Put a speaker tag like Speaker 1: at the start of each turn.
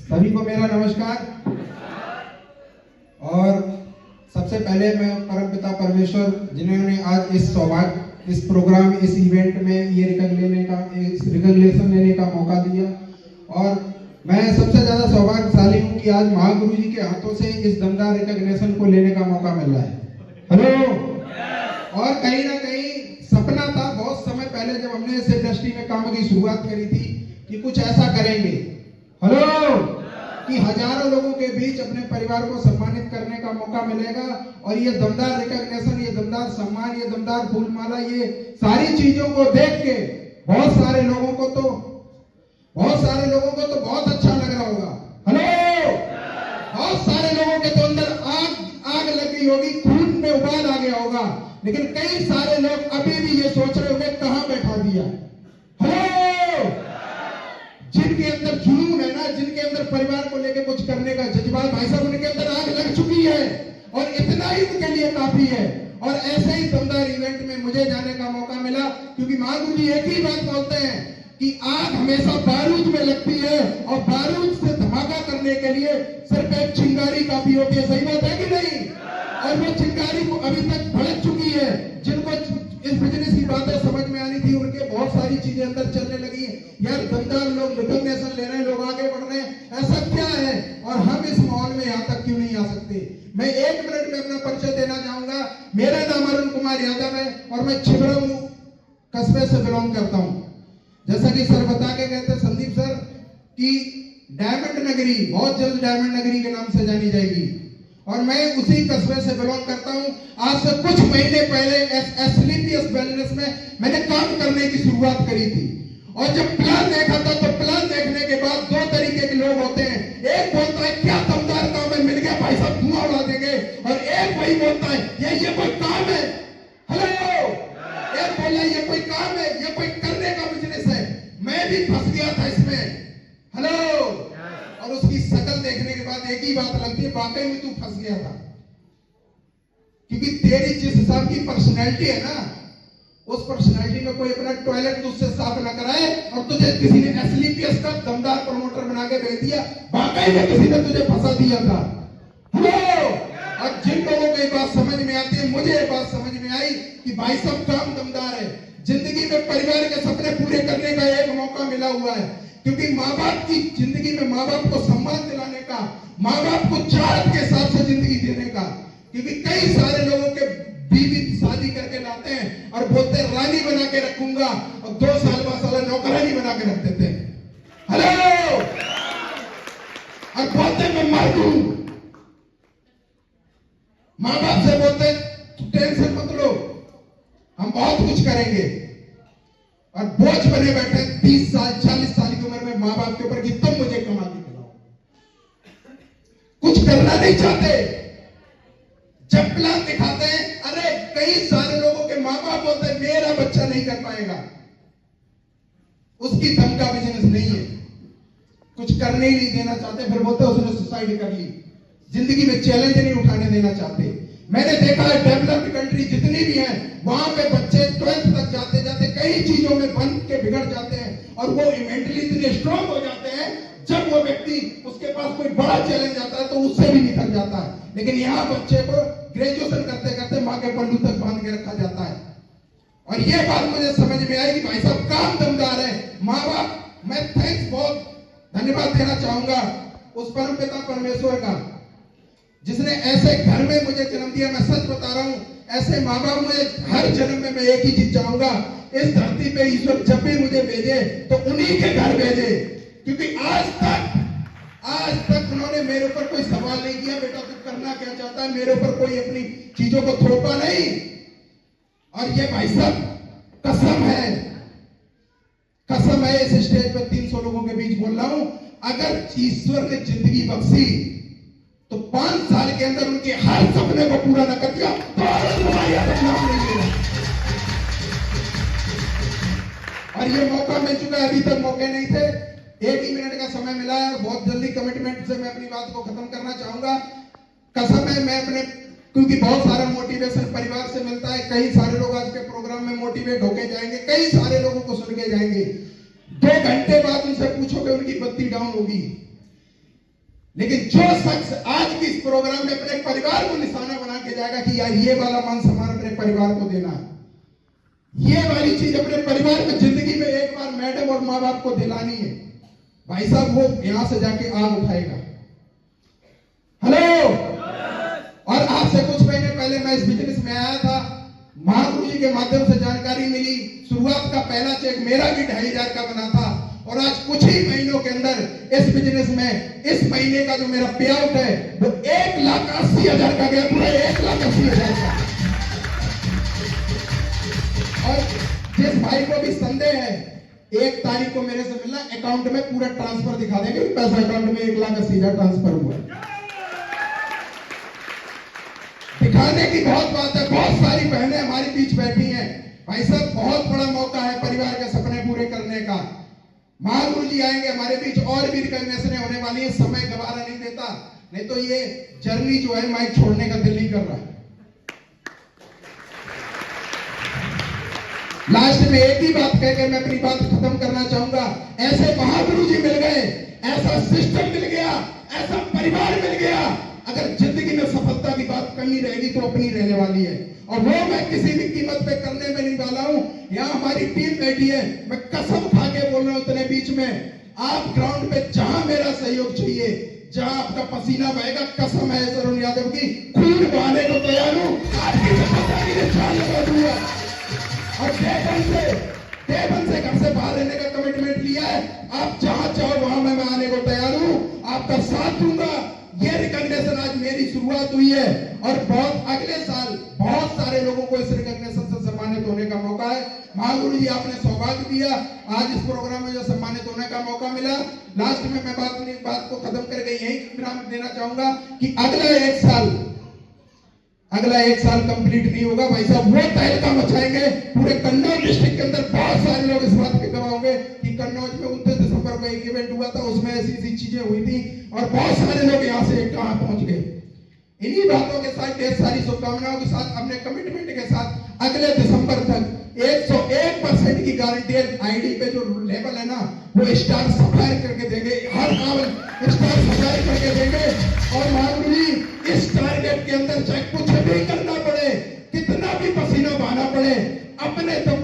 Speaker 1: सभी को मेरा नमस्कार। और सबसे पहले मैं परमपिता परमेश्वर जिन्होंने आज इस प्रोग्राम इस इवेंट में ये रिकॉग्निशन लेने का मौका दिया, और मैं सबसे ज्यादा सौभाग्यशाली हूँ कि आज महागुरु जी के हाथों से इस दमदार रिकॉग्निशन को लेने का मौका मिल रहा है। हेलो। और कहीं ना कहीं सपना था बहुत समय पहले जब हमने इस इंडस्ट्री में काम की शुरुआत करी थी कि कुछ ऐसा करेंगे, हेलो, कि हजारों लोगों के बीच अपने परिवार को सम्मानित करने का मौका मिलेगा। और ये दमदार रिकॉग्निशन, ये दमदार सम्मान, ये दमदार फूलमाला, ये सारी चीजों को देख के बहुत सारे लोगों को तो बहुत अच्छा लग रहा होगा। हेलो। बहुत सारे लोगों के तो अंदर आग लग गई होगी, खून में उबाल आ गया होगा, लेकिन कई सारे लोग अभी भी ये सोच रहे होंगे कहां बैठा दिया। हेलो। जिनके अंदर जुनून है ना, जिनके अंदर परिवार को लेकर कुछ करने का जज्बात, भाई साहब उनके अंदर आग लग चुकी है, और इतना ही उनके लिए काफी है। और ऐसे ही दमदार इवेंट में मुझे जाने का मौका मिला, क्योंकि महागुरु जी एक ही बात बोलते हैं कि आग हमेशा बारूद में लगती है, और बारूद से धमाका करने के लिए सिर्फ एक चिंगारी काफी होती है। सही बात है कि नहीं? और वो चिंगारी को अभी तक भड़क चुकी है। जिनको इस बिजनेस की बातें समझ में आनी थी, उनके बहुत सारी चीजें अंदर चलने लगी है। यार दमदार लोग रिकॉग्निशन ले रहे हैं, लोग आगे बढ़ रहे हैं, ऐसा क्या है, और हम इस माहौल में यहाँ तक क्यों नहीं आ सकते? मैं 1 मिनट में अपना परिचय देना चाहूंगा। मेरा नाम अरुण कुमार यादव है, और मैं छिबरामऊ कस्बे से बिलोंग करता हूँ। जैसा कि सर बता के गए थे, संदीप सर, कि डायमंड नगरी बहुत जल्द डायमंड नगरी के नाम से जानी जाएगी, और मैं उसी कस्बे से बिलोंग करता हूं। आज से कुछ महीने पहले एसलीपीएस वेलनेस में मैंने काम करने की शुरुआत करी थी, और जब प्लान देखा था तो प्लान देखने के बाद 2 तरीके के लोग होते हैं। एक बोलता है क्या दमदार काम है, मिल गया भाई साहब धुआं उड़ा देंगे, और एक वही बोलता है ये कोई काम है। हेलो। एक बोला ये कोई काम है, ये कोई करने का बिजनेस है। मैं भी फंस गया था इसमें। हेलो। और उसकी शकल देखने के बाद एक ही बात लगती है, वाकई में तू फंस गया था, क्योंकि तेरी जिस हिसाब की पर्सनैलिटी है ना, उस पर्सनैलिटी में कोई अपना टॉयलेट तुझसे साफ ना कराए, और तुझे किसी ने एसलीपीएस का दमदार प्रमोटर बना के भेज दिया, वाकई में किसी ने तुझे फंसा दिया था। हेलो। और जिन लोगों को ये बात समझ में आती है, मुझे ये बात समझ में आई कि भाई सब काम दमदार है। जिंदगी में परिवार के सपने पूरे करने का एक मौका मिला हुआ है, क्योंकि माँ बाप की जिंदगी में माँ बाप को सम्मान दिलाने का, माँ बाप को चाहत के साथ से जिंदगी देने का। क्योंकि कई सारे लोगों के बीवी शादी करके लाते हैं और बोलते हैं रानी बना के रखूंगा, और 2 साल बाद साला नौकरानी बना के रख देते हैं। हेलो। और बोलते मैं मर दूं। माँ बाप से बोलते टेंशन मत लो, हम बहुत कुछ करेंगे, और बोझ बने बैठे 30 साल 40 साल की उम्र में माँ बाप के ऊपर कि तुम मुझे कमा के खिलाओ। कुछ करना नहीं चाहते। जब प्लान दिखाते हैं, अरे कई सारे लोगों के माँ बाप बोलते हैं मेरा बच्चा नहीं कर पाएगा, उसकी दम का बिजनेस नहीं है, कुछ करने ही नहीं देना चाहते, फिर बोलते उसने सुसाइड कर ली, जिंदगी में चैलेंज नहीं उठाने देना चाहते। मैंने देखा है डेवलप्ड कंट्री जितनी भी हैं, वहां पे बच्चे 12th तक जाते जाते कई चीजों में बन के बिगड़ जाते हैं, और वो मेंटली इतने स्ट्रांग हो जाते हैं, जब वो व्यक्ति उसके पास कोई बड़ा चैलेंज आता है तो उससे भी निकल जाता है। लेकिन यहाँ बच्चे को ग्रेजुएशन करते करते माँ के पल्लू तक बांध के रखा जाता है। और ये बात मुझे समझ में आई कि भाई साहब काम दमदार है। माँ बाप, मैं थैंक्स बहुत धन्यवाद देना चाहूंगा उस परमपिता परमेश्वर का, जिसने ऐसे घर में मुझे जन्म दिया। मैं सच बता रहा हूं, ऐसे माँ बाप मुझे हर जन्म में मैं एक ही चीज चाहूंगा, इस धरती पे ईश्वर जब भी मुझे भेजे तो उन्हीं के घर भेजे, क्योंकि आज तक उन्होंने मेरे ऊपर कोई सवाल नहीं किया, बेटा तू करना क्या चाहता है, मेरे ऊपर कोई अपनी चीजों को थोपा नहीं। और ये भाई साहब कसम है इस स्टेज पर 300 लोगों के बीच बोल रहा हूं, अगर ईश्वर ने जिंदगी बख्शी तो 5 साल के अंदर उनके हर सपने को पूरा न कर दिया तो और ये मौका मिल चुका है, अभी तक मौके नहीं थे। 1 ही मिनट का समय मिला है, बहुत जल्दी कमिटमेंट से मैं अपनी बात को खत्म करना चाहूंगा। कसम है, मैं अपने, क्योंकि बहुत सारा मोटिवेशन परिवार से मिलता है, कई सारे लोग आज के प्रोग्राम में मोटिवेट होके जाएंगे, कई सारे लोगों को सुन के जाएंगे। 2 घंटे बाद उनसे पूछोगे उनकी बत्ती डाउन होगी, लेकिन जो शख्स आज की इस प्रोग्राम में अपने परिवार को निशाना बना के जाएगा कि यार ये वाला मान सम्मान अपने परिवार को देना है, ये वाली चीज अपने परिवार में जिंदगी में एक बार मैडम और माँ बाप को दिलानी है, भाई साहब वो यहां से जाके आग उठाएगा। हेलो। और आज से कुछ महीने पहले मैं इस बिजनेस में आया था, महागुरु जी के माध्यम से जानकारी मिली, शुरुआत का पहला चेक मेरा भी 2,500 का बना था, और आज कुछ ही महीनों के अंदर इस बिजनेस में इस महीने का जो मेरा पे आउट है वो 1,80,000 का गया, पूरा 1,80,000 का। और जिस भाई को भी संदेह है, 1 तारीख को मेरे से मिलना, अकाउंट में पूरा ट्रांसफर दिखा देंगे, पैसा अकाउंट में 1,80,000 ट्रांसफर हुआ। दिखाने की बहुत बात है, बहुत सारी बहनें हमारे बीच बैठी हैं। भाई साहब बहुत बड़ा मौका है परिवार के सपने पूरे करने का। महागुरु जी आएंगे हमारे बीच, और भी रिकॉग्निशन होने वाली है, समय गवारा नहीं देता, नहीं तो ये जर्नी जो है माइक छोड़ने का दिल नहीं कर रहा है। लास्ट में एक ही बात कहकर मैं अपनी बात खत्म करना चाहूंगा, ऐसे महागुरु जी मिल गए, ऐसा सिस्टम मिल गया, ऐसा परिवार मिल गया, अगर जिंदगी में सफलता की बात करनी रहेगी तो अपनी रहने वाली है, और वो मैं किसी भी कीमत पे करने में नहीं वाला हूं। यहाँ हमारी टीम बैठी है, मैं कसम खा के बोल रहा हूं इतने बीच में, आप ग्राउंड पे जहां मेरा सहयोग चाहिए, जहां आपका पसीना बहेगा, कसम है अरुण यादव की, खून बहाने को तैयार हूं, आपकी सफलता के लिए जान लगा दूंगा। और देवन से घर से बाहर रहने का कमिटमेंट लिया है, आप जहां चाहो वहां मैं आने को तैयार हूं, आपका साथ दूंगा। ये रिकॉग्निशन आज मेरी शुरुआत हुई है, और बहुत अगले साल बहुत सारे लोगों को इस रिकॉग्निशन से सम्मानित होने का मौका है। महागुरु जी आपने सौभाग्य दिया, आज इस प्रोग्राम में जो सम्मानित होने का मौका मिला। लास्ट में मैं बात को खत्म करके यही विराम देना चाहूंगा कि अगला एक साल कंप्लीट नहीं होगा भाई साहब, वो तहलका मचाएंगे पूरे कन्नौज डिस्ट्रिक्ट के अंदर। बहुत सारे लोग इस बात के गवाह होंगे कि कन्नौज में 29 दिसंबर को एक इवेंट हुआ था, उसमें ऐसी चीजें हुई थी, और बहुत सारे लोग यहाँ से कहां पहुंच गए। इन्हीं बातों के साथ, ढेर सारी शुभकामनाओं के साथ, अपने कमिटमेंट के साथ अगले दिसंबर तक 101% की गारंटी है। आईडी पे जो लेवल है ना, वो स्टार सफायर करके देंगे, हर काम स्टार सफायर करके देंगे। और महागुरु जी इस टारगेट के अंदर चाहे कुछ भी करना पड़े, कितना भी पसीना बहाना पड़े, अपने तो